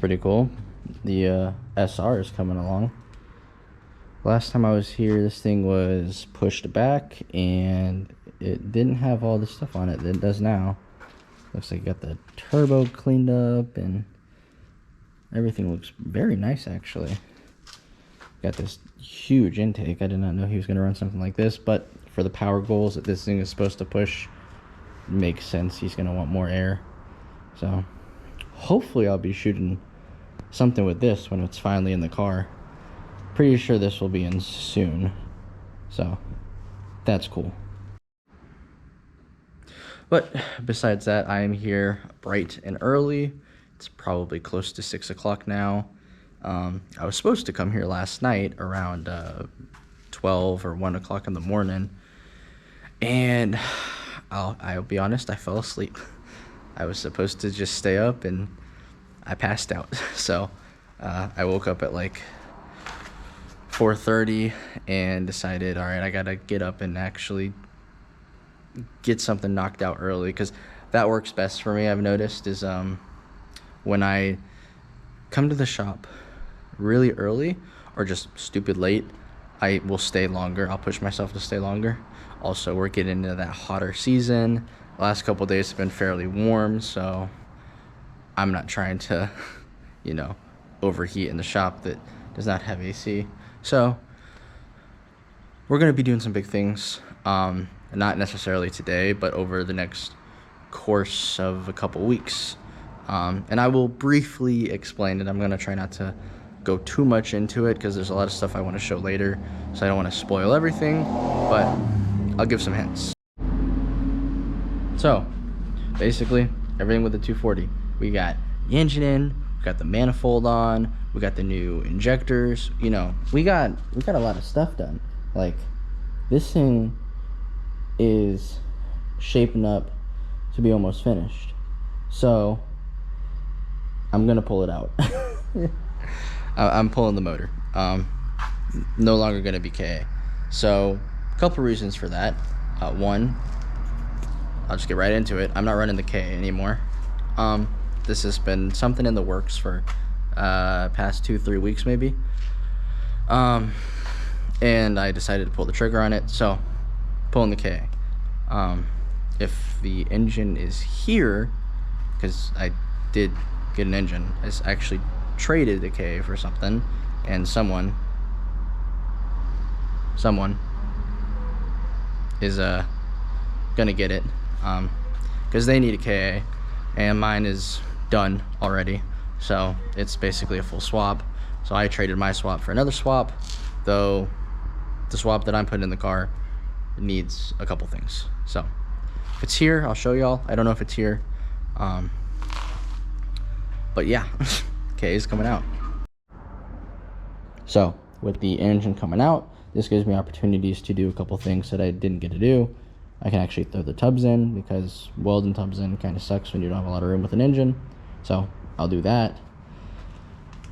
pretty cool. The SR is coming along. Last time I was here, this thing was pushed back and it didn't have all the stuff on it that it does now. Looks like it got the turbo cleaned up and everything looks very nice actually. Got this huge intake. I did not know he was going to run something like this, but for the power goals that this thing is supposed to push, it makes sense. He's going to want more air. So hopefully I'll be shooting something with this when it's finally in the car. Pretty sure this will be in soon, so that's cool. But besides that, I am here bright and early. It's probably close to 6 o'clock now. I was supposed to come here last night around 12 or 1 o'clock in the morning, and I'll be honest, I fell asleep. I was supposed to just stay up and I passed out. So I woke up at like 4:30 and decided, all right, I gotta get up and actually get something knocked out early, because that works best for me. I've noticed is when I come to the shop really early or just stupid late, I will stay longer. I'll push myself to stay longer. Also, we're getting into that hotter season. The last couple days have been fairly warm, so I'm not trying to overheat in the shop that does not have AC. So we're going to be doing some big things, not necessarily today, but over the next course of a couple weeks. And I will briefly explain it. I'm going to try not to go too much into it because there's a lot of stuff I want to show later, so I don't want to spoil everything, but I'll give some hints. So basically everything with the 240, we got the engine in, we got the manifold on, we got the new injectors, we got a lot of stuff done. Like, this thing is shaping up to be almost finished, so I'm gonna pull it out. I'm pulling the motor. No longer gonna be KA. So a couple reasons for that. One, I'll just get right into it. I'm not running the KA anymore. This has been something in the works for past 2-3 weeks maybe, and I decided to pull the trigger on it, so pulling the KA. If the engine is here, because I did get an engine, I actually traded the KA for something, and someone is gonna get it, because they need a KA and mine is done already, so it's basically a full swap. So I traded my swap for another swap, though the swap that I'm putting in the car needs a couple things. So if it's here, I'll show y'all. I don't know if it's here, but yeah. KA is coming out. So with the engine coming out, this gives me opportunities to do a couple things that I didn't get to do. I can actually throw the tubs in, because welding tubs in kind of sucks when you don't have a lot of room with an engine, so I'll do that.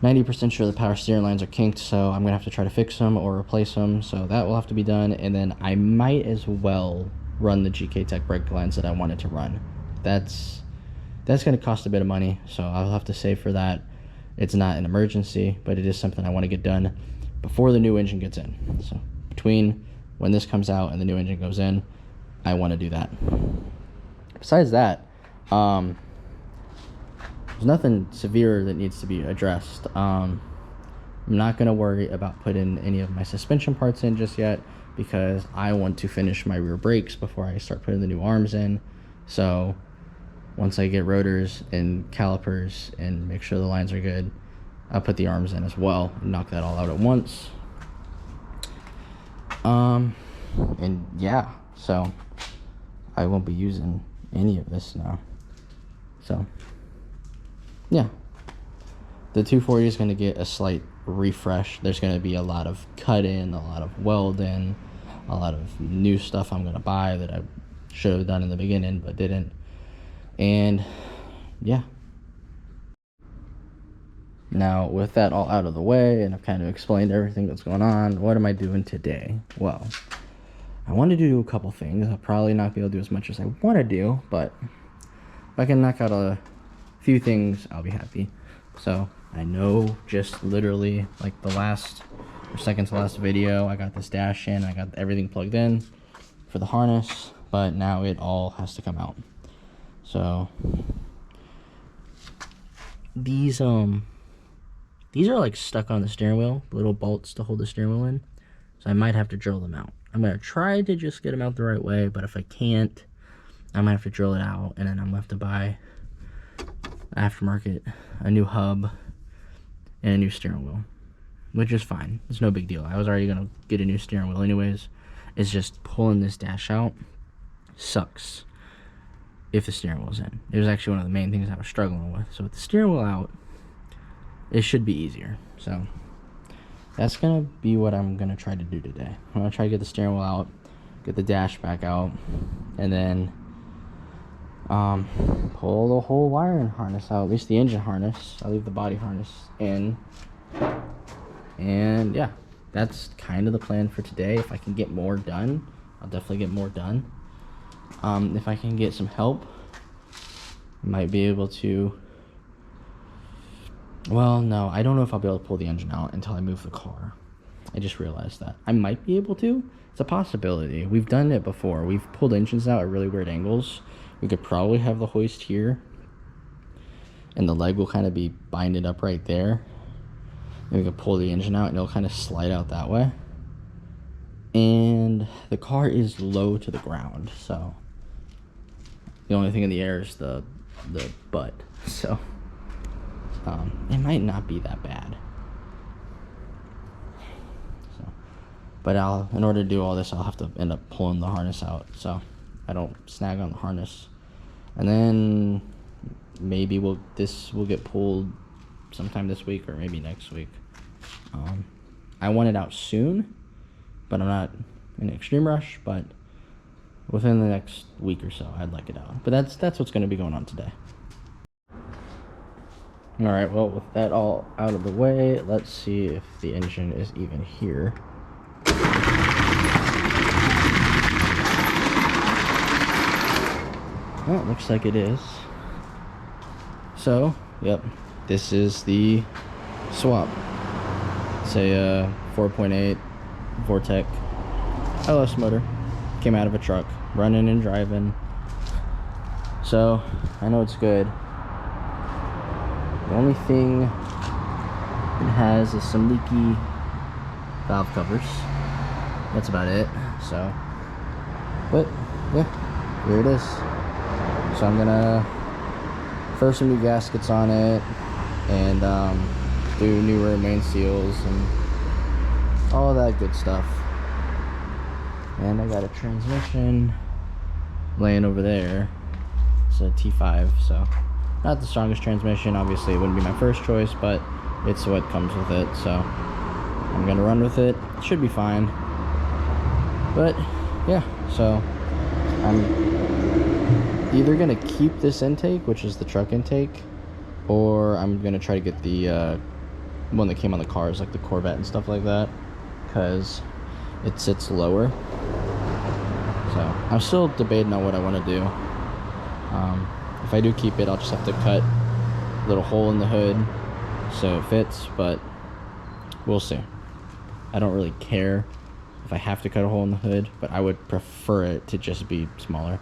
90% sure the power steering lines are kinked, so I'm gonna have to try to fix them or replace them, so that will have to be done. And then I might as well run the GK Tech brake lines that I wanted to run. That's gonna cost a bit of money, so I'll have to save for that. It's not an emergency, but it is something I want to get done before the new engine gets in. So between when this comes out and the new engine goes in, I want to do that. Besides that, there's nothing severe that needs to be addressed. I'm not going to worry about putting any of my suspension parts in just yet, because I want to finish my rear brakes before I start putting the new arms in. So once I get rotors and calipers and make sure the lines are good, I'll put the arms in as well and knock that all out at once. And yeah, so I won't be using any of this now. So yeah, the 240 is going to get a slight refresh. There's going to be a lot of cut in, a lot of weld in, a lot of new stuff I'm going to buy that I should have done in the beginning but didn't. And yeah, now with that all out of the way, and I've kind of explained everything that's going on, what am I doing today? Well, I want to do a couple things. I'll probably not be able to do as much as I want to do, but if I can knock out a few things, I'll be happy. So I know just literally like the last or second to last video, I got this dash in, I got everything plugged in for the harness, but now it all has to come out. So these are like stuck on the steering wheel, little bolts to hold the steering wheel in. So I might have to drill them out. I'm gonna try to just get them out the right way, but if I can't, I might have to drill it out, and then I'm gonna have to buy aftermarket, a new hub, and a new steering wheel, which is fine. It's no big deal. I was already gonna get a new steering wheel anyways. It's just pulling this dash out sucks if the steering wheel's in. It was actually one of the main things I was struggling with. So with the steering wheel out, it should be easier. So that's gonna be what I'm gonna try to do today. I'm gonna try to get the steering wheel out, get the dash back out, and then pull the whole wiring harness out, at least the engine harness. I'll leave the body harness in. And yeah, that's kind of the plan for today. If I can get more done, I'll definitely get more done. If I can get some help, I might be able to, well, no, I don't know if I'll be able to pull the engine out until I move the car. I just realized that. I might be able to. It's a possibility. We've done it before. We've pulled engines out at really weird angles. We could probably have the hoist here, and the leg will kind of be binded up right there. And we could pull the engine out and it'll kind of slide out that way. And the car is low to the ground, so the only thing in the air is the butt. So it might not be that bad. So, but in order to do all this, I'll have to end up pulling the harness out, so I don't snag on the harness. And then maybe this will get pulled sometime this week or maybe next week. I want it out soon, but I'm not in an extreme rush, but within the next week or so I'd like it out. But that's what's going to be going on today. All right, well, with that all out of the way, let's see if the engine is even here. Well, it looks like it is. So, yep, this is the swap. It's a 4.8 Vortec LS motor. Came out of a truck, running and driving. So, I know it's good. The only thing it has is some leaky valve covers. That's about it. So, but yeah, here it is. So I'm gonna throw some new gaskets on it and do new rear main seals and all that good stuff. And I got a transmission laying over there. It's a T5, so not the strongest transmission. Obviously it wouldn't be my first choice, but it's what comes with it, so I'm gonna run with it. It should be fine. But yeah, so I'm either gonna keep this intake, which is the truck intake, or I'm gonna try to get the one that came on the cars, like the Corvette and stuff like that, because it sits lower. So I'm still debating on what I want to do. If I do keep it, I'll just have to cut a little hole in the hood so it fits, but we'll see. I don't really care if I have to cut a hole in the hood, but I would prefer it to just be smaller.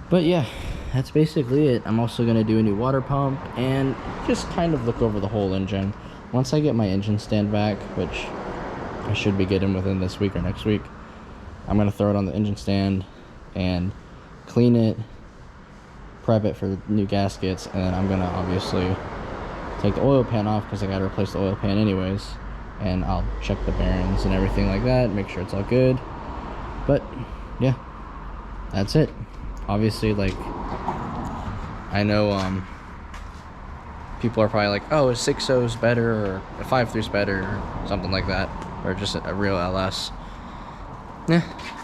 But yeah, that's basically it. I'm also going to do a new water pump and just kind of look over the whole engine. Once I get my engine stand back, which I should be getting within this week or next week, I'm going to throw it on the engine stand and clean it, prep it for new gaskets, and then I'm going to obviously take the oil pan off because I got to replace the oil pan anyways, and I'll check the bearings and everything like that, make sure it's all good. But yeah, that's it. Obviously, like, I know people are probably like, oh, a 6.0 is better, or a 5.3 is better, or something like that, or just a real LS. Yeah,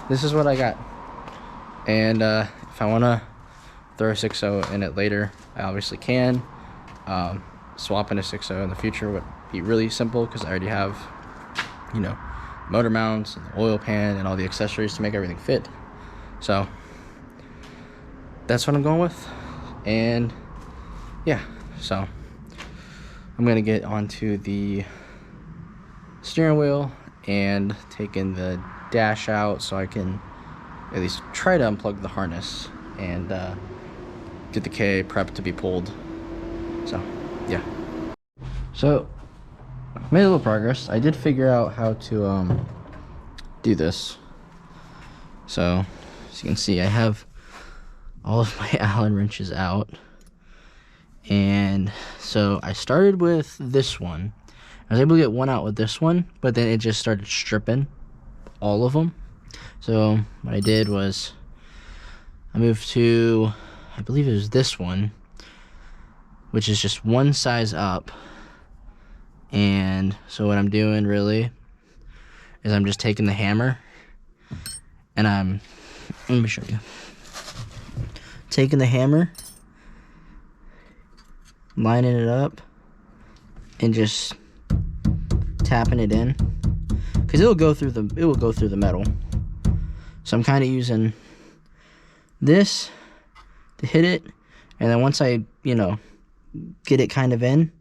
this is what I got. And if I want to throw a 6.0 in it later, I obviously can. Swapping a 6.0 in the future would be really simple because I already have, you know, motor mounts and the oil pan and all the accessories to make everything fit. So that's what I'm going with. And yeah, so I'm gonna get onto the steering wheel and taking the dash out so I can at least try to unplug the harness and get the KA prepped to be pulled. So yeah, so made a little progress. I did figure out how to do this. So as you can see, I have all of my Allen wrenches out, and so I started with this one. I was able to get one out with this one, but then it just started stripping all of them. So what I did was I moved to, I believe it was this one, which is just one size up. And so what I'm doing really is I'm just taking the hammer and let me show you. Taking the hammer, lining it up, and just tapping it in, because it will go through the metal. So I'm kind of using this to hit it, and then once I get it kind of in,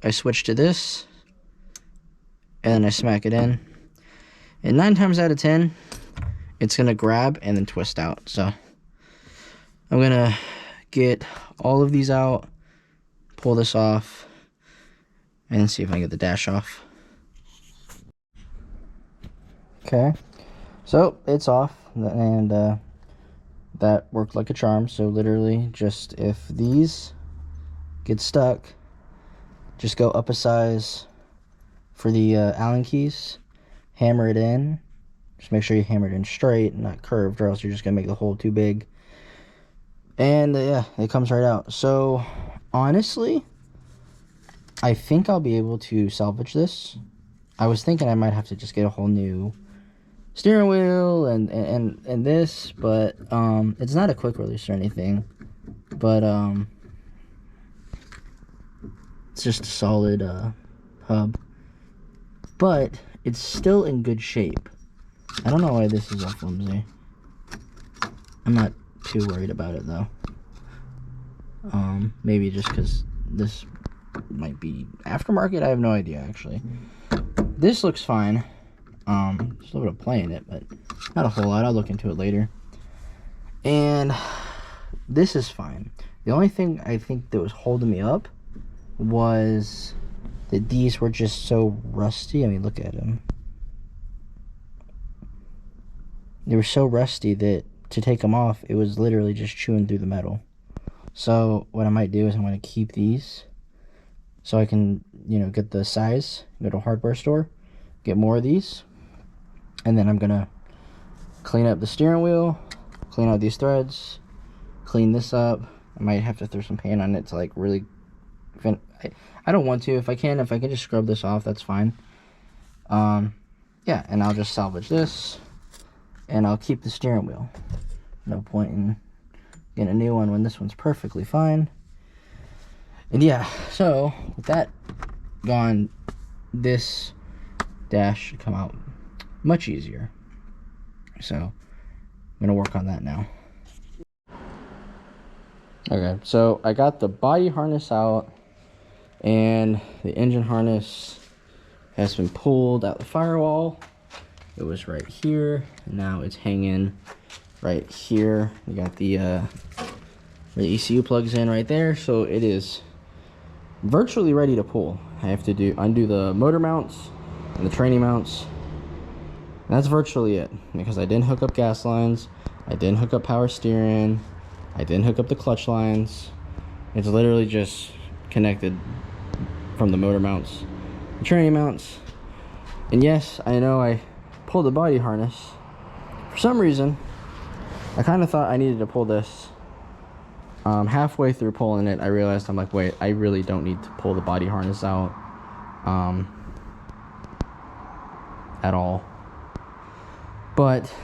I switch to this, and then I smack it in, and 9 times out of 10 it's gonna grab and then twist out. So I'm gonna get all of these out, pull this off, and see if I can get the dash off. Okay, so it's off, and that worked like a charm. So literally, just if these get stuck, just go up a size for the Allen keys, hammer it in. Just make sure you hammer it in straight and not curved, or else you're just gonna make the hole too big. And yeah, it comes right out. So honestly, I think I'll be able to salvage this. I was thinking I might have to just get a whole new steering wheel and this, but it's not a quick release or anything, but it's just a solid hub, but it's still in good shape. I don't know why this is all flimsy. I'm not too worried about it though. Maybe just because this might be aftermarket. I have no idea actually. This looks fine. Just a little bit of play in it, but not a whole lot. I'll look into it later. And this is fine. The only thing I think that was holding me up was that these were just so rusty. I mean, look at them. They were so rusty that to take them off, it was literally just chewing through the metal. So what I might do is I'm going to keep these so I can, get the size, go to a hardware store, get more of these, and then I'm going to clean up the steering wheel, clean out these threads, clean this up. I might have to throw some paint on it to really I don't want to. If I can just scrub this off, that's fine. Yeah, and I'll just salvage this, and I'll keep the steering wheel. No point in getting a new one when this one's perfectly fine. And yeah, so with that gone, this dash should come out much easier. So I'm gonna work on that now. Okay, so I got the body harness out, and the engine harness has been pulled out the firewall. It was right here, and now it's hanging right here. You got the where the ECU plugs in right there, so it is virtually ready to pull. I have to undo the motor mounts and the training mounts. And that's virtually it, because I didn't hook up gas lines, I didn't hook up power steering, I didn't hook up the clutch lines. It's literally just connected from the motor mounts, the training mounts. And yes, I know I pulled the body harness. For some reason, I kind of thought I needed to pull this. Halfway through pulling it, I realized, I'm like, wait, I really don't need to pull the body harness out at all. But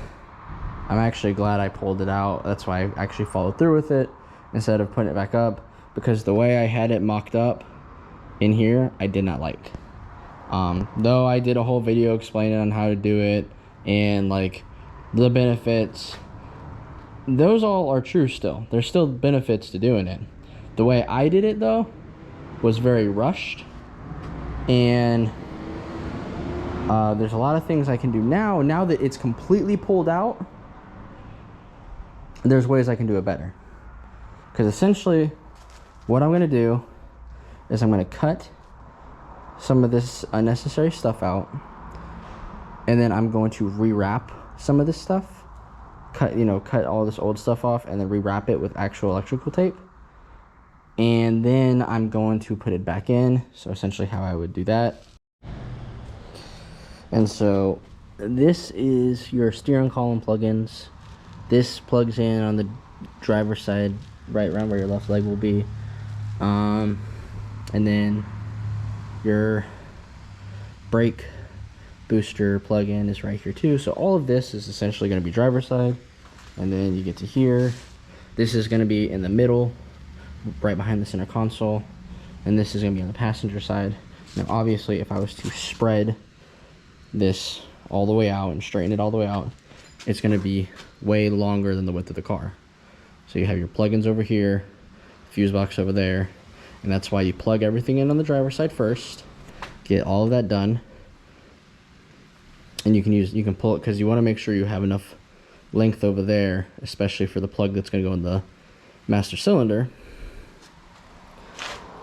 I'm actually glad I pulled it out. That's why I actually followed through with it instead of putting it back up, because the way I had it mocked up in here, I did not like. Though I did a whole video explaining on how to do it and the benefits, those all are true still. There's still benefits to doing it. The way I did it though, was very rushed, and there's a lot of things I can do now that it's completely pulled out. There's ways I can do it better, because essentially what I'm going to do is I'm going to cut some of this unnecessary stuff out, and then I'm going to rewrap some of this stuff, cut all this old stuff off, and then rewrap it with actual electrical tape, and then I'm going to put it back in. So essentially how I would do that. And so this is your steering column plugins. This plugs in on the driver's side, right around where your left leg will be, and then your brake booster plug-in is right here too. So all of this is essentially going to be driver's side, and then you get to here. This is going to be in the middle, right behind the center console, and this is going to be on the passenger side. Now obviously if I was to spread this all the way out and straighten it all the way out, it's going to be way longer than the width of the car. So you have your plugins over here, fuse box over there, and that's why you plug everything in on the driver's side first, get all of that done, and you can pull it, because you want to make sure you have enough length over there, especially for the plug that's going to go in the master cylinder.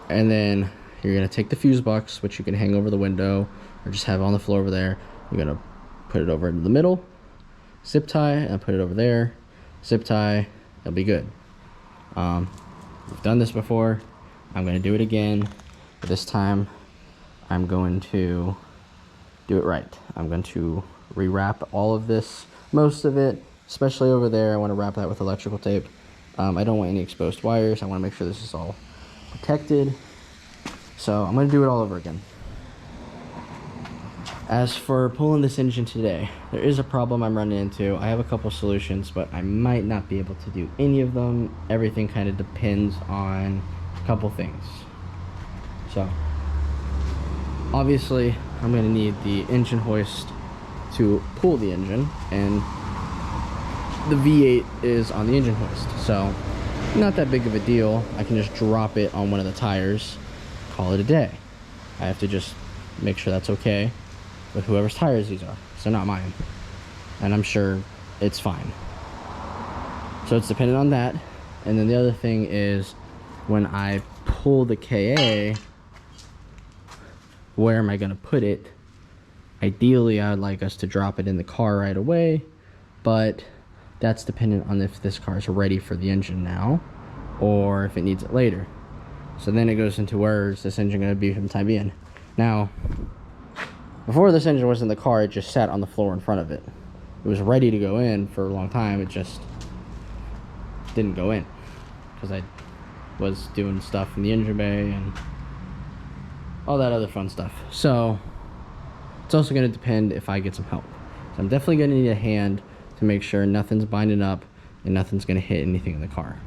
And then you're going to take the fuse box, which you can hang over the window or just have on the floor over there. You're going to put it over into the middle, zip tie, and put it over there, zip tie. It'll be good. We've done this before. I'm going to do it again, but this time I'm going to do it right. I'm going to rewrap all of this, most of it, especially over there. I want to wrap that with electrical tape. I don't want any exposed wires. I want to make sure this is all protected. So I'm going to do it all over again. As for pulling this engine today, there is a problem I'm running into. I have a couple solutions, but I might not be able to do any of them. Everything kind of depends on a couple things. So obviously I'm going to need the engine hoist to pull the engine, and the V8 is on the engine hoist, so not that big of a deal. I can just drop it on one of the tires, call it a day. I have to just make sure that's okay with whoever's tires these are, so not mine, and I'm sure it's fine. So it's dependent on that. And then the other thing is, when I pull the KA, where am I going to put it? Ideally I'd like us to drop it in the car right away, but that's dependent on if this car is ready for the engine now or if it needs it later. So then it goes into, where is this engine going to be for the time being? Now, before this engine was in the car, it just sat on the floor in front of it. It was ready to go in for a long time. It just didn't go in because I was doing stuff in the engine bay and all that other fun stuff. So it's also going to depend if I get some help. So I'm definitely going to need a hand to make sure nothing's binding up and nothing's going to hit anything in the car.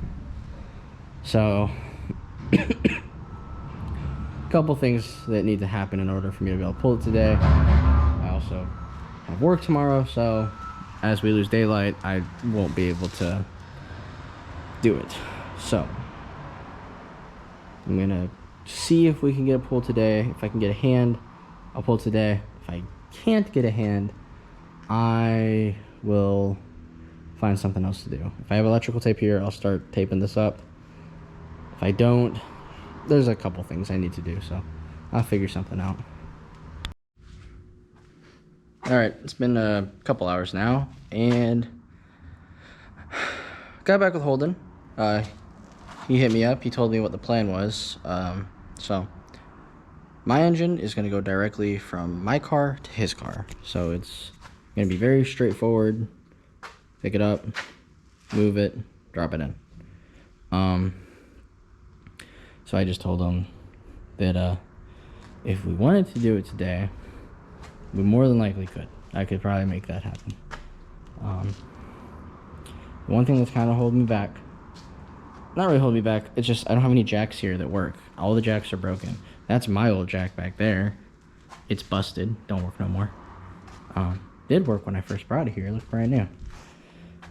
So a couple things that need to happen in order for me to be able to pull it today. I also have work tomorrow, so as we lose daylight, I won't be able to do it. So I'm gonna see if we can get a pull today. If I can get a hand, I'll pull today. If I can't get a hand, I will find something else to do. If I have electrical tape here, I'll start taping this up. If I don't, there's a couple things I need to do, so I'll figure something out. Alright, it's been a couple hours now, and got back with Holden. He hit me up, he told me what the plan was. So my engine is going to go directly from my car to his car, so it's going to be very straightforward. Pick it up, move it, drop it in. So I just told him that if we wanted to do it today, we more than likely could. I could probably make that happen. One thing that's kind of holding me back, not really holding me back, it's just I don't have any jacks here that work. All the jacks are broken. That's my old jack back there. It's busted, don't work no more. Did work when I first brought it here, it looked brand new.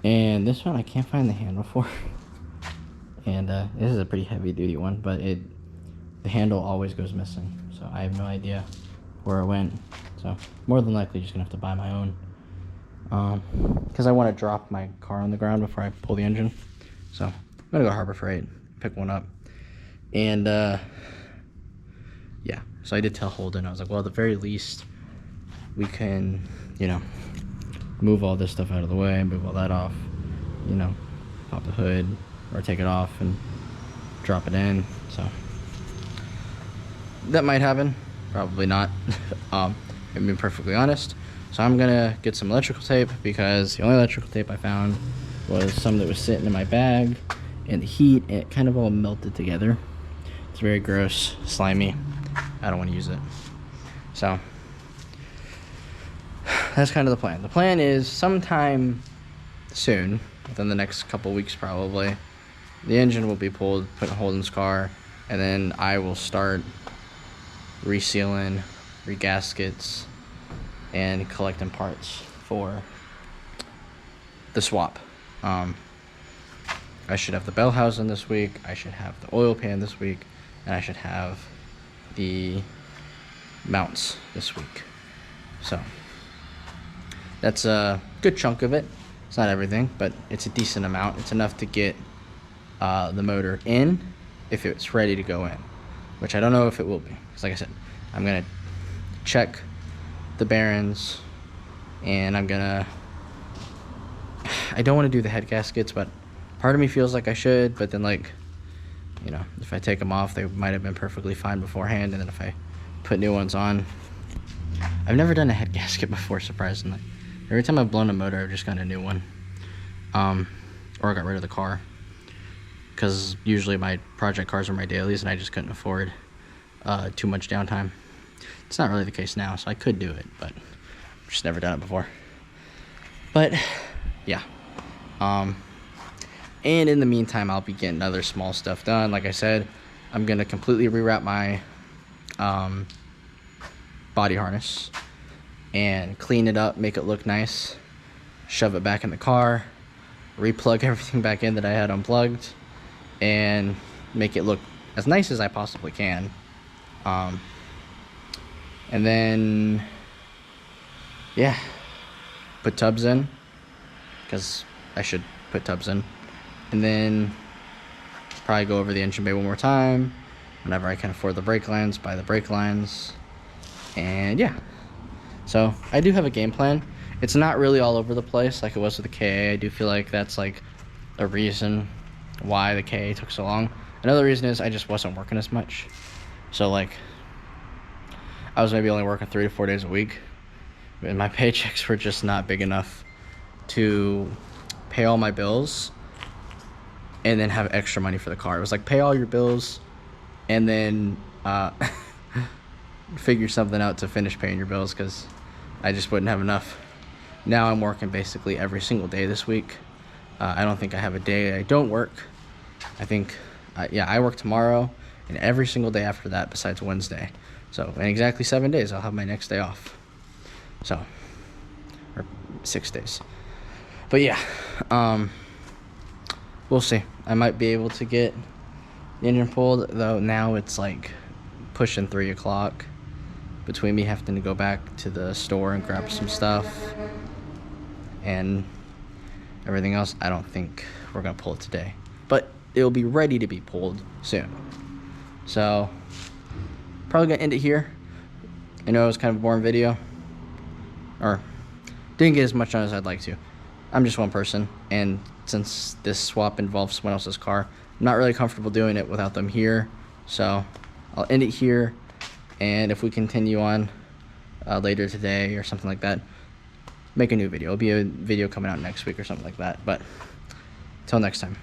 And this one I can't find the handle for. And this is a pretty heavy duty one, but I the handle always goes missing. So I have no idea where it went. So more than likely just gonna have to buy my own. Because I want to drop my car on the ground before I pull the engine. So I'm gonna go to Harbor Freight, pick one up. And yeah, so I did tell Holden, I was like, well, at the very least, we can, you know, move all this stuff out of the way, move all that off, you know, pop the hood or take it off and drop it in. So that might happen, probably not. I'm being perfectly honest. So I'm gonna get some electrical tape, because the only electrical tape I found was some that was sitting in my bag, and the heat, it kind of all melted together. It's very gross, slimy. I don't want to use it. So that's kind of the plan. The plan is sometime soon, within the next couple weeks probably, the engine will be pulled, put in Holden's car, and then I will start resealing, regaskets, and collecting parts for the swap. I should have the bell housing this week, I should have the oil pan this week, and I should have the mounts this week. So that's a good chunk of it. It's not everything, but it's a decent amount. It's enough to get the motor in if it's ready to go in, which I don't know if it will be, because like I said, I'm gonna check the bearings, and I don't want to do the head gaskets, but part of me feels like I should, but then, like, you know, if I take them off, they might have been perfectly fine beforehand, and then if I put new ones on, I've never done a head gasket before, surprisingly. Every time I've blown a motor, I've just gotten a new one, or I got rid of the car, because usually my project cars are my dailies, and I just couldn't afford too much downtime. It's not really the case now, so I could do it, but I've just never done it before. But yeah, and in the meantime, I'll be getting other small stuff done. Like I said, I'm gonna completely rewrap my body harness and clean it up, make it look nice, shove it back in the car, replug everything back in that I had unplugged, and make it look as nice as I possibly can. And then, yeah, put tubs in, because I should put tubs in. And then probably go over the engine bay one more time. Whenever I can afford the brake lines, buy the brake lines. And yeah, so I do have a game plan. It's not really all over the place like it was with the KA. I do feel like that's like a reason why the KA took so long. Another reason is I just wasn't working as much. So like, I was maybe only working 3 to 4 days a week, and my paychecks were just not big enough to pay all my bills and then have extra money for the car. It was like, pay all your bills and then figure something out to finish paying your bills, because I just wouldn't have enough. Now I'm working basically every single day this week. I don't think I have a day I don't work. I think, yeah, I work tomorrow and every single day after that besides Wednesday. So in exactly 7 days, I'll have my next day off. So, or 6 days. But yeah, we'll see. I might be able to get the engine pulled, though now it's like pushing 3 o'clock. Between me having to go back to the store and grab some stuff and everything else, I don't think we're gonna pull it today. But it'll be ready to be pulled soon. So, probably gonna end it here. I know it was kind of a boring video, or didn't get as much done as I'd like to. I'm just one person, and since this swap involves someone else's car, I'm not really comfortable doing it without them here. So I'll end it here, and if we continue on later today or something like that, make a new video. It'll be a video coming out next week or something like that. But till next time.